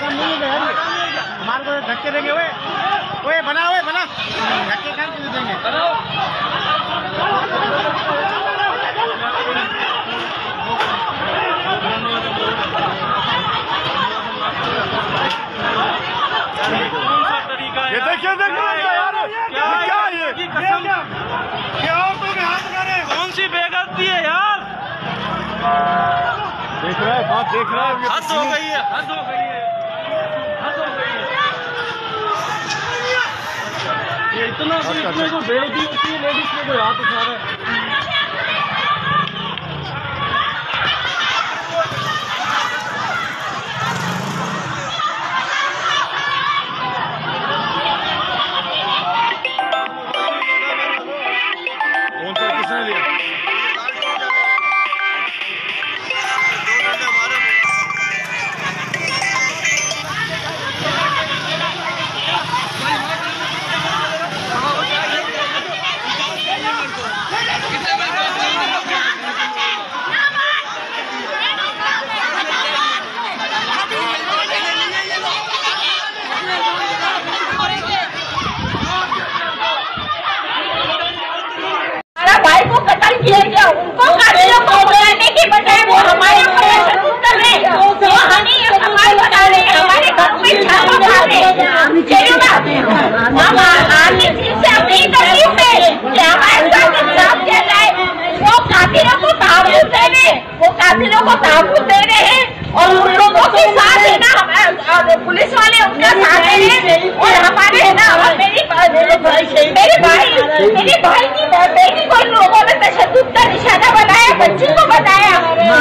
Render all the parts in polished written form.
हमारे को धक्के देंगे ओए बना धक्के कहाँ से देंगे। ये देखिए यार क्या ये क्या हाथ करे, कौन सी बेइज्जती है यार। देख रहा है बात, देख रहा है। हद हो गई है, हद हो गई है, हद हो गई है। ये इतना को बेइज्जती होती है, लेडीज में कोई हाथ उठा रहा है। किसने लिया? किया गया, उनको कातिलों को बुलाने की बजाय वो हमारे कर रहे हैं, वो हमें ये समाज बना रहे हैं, हमारे घर में छापा खा रहे हैं। हम आगे से अपनी तकलीफ में कि हमारे साथ इंसाफ किया जाए। वो कातिलों को तहफ़्फ़ुज़ दे रहे हैं, वो कातिलों को तहफ़्फ़ुज़ दे रहे हैं और उन लोगों के साथ है ना पुलिस वाले उनका साथ है और हमारे है ना मेरी भाई की बेटी को इन लोगों ने तशद्दुद का निशाना बनाया, बच्ची को बनाया,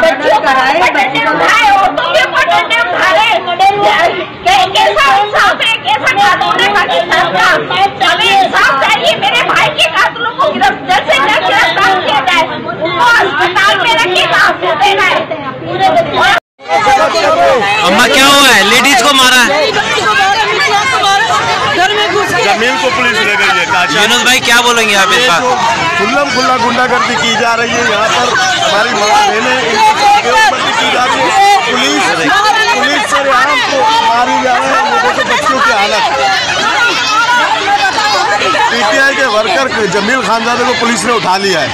बच्चियों को डंडे उठाए, औरतों के ऊपर डंडे उठा रहे। कैसा इंसाफ है, कैसा कानून है पाकिस्तान का। हमें इंसाफ चाहिए, मेरे भाई के कातिलों को जल्द से जल्द गिरफ्तार किया जाए, उनको अस्पताल में रखिए, तहफ़्फ़ुज़ देना है। अम्मा क्या हुआ है? लेडीज को मारा है, जमीन को पुलिस ले गई है। यूनुस भाई क्या बोलेंगे आप इस बात? खुल्लम-खुल्ला गुंडागर्दी की जा रही है यहाँ पर, हमारी माँ बहनें की जा रही है। पुलिस सरेआम को मारी जा रही है। लोगों के बच्चों की हालत, पीटीआई के वर्कर जमील खानजादे को पुलिस ने उठा लिया है।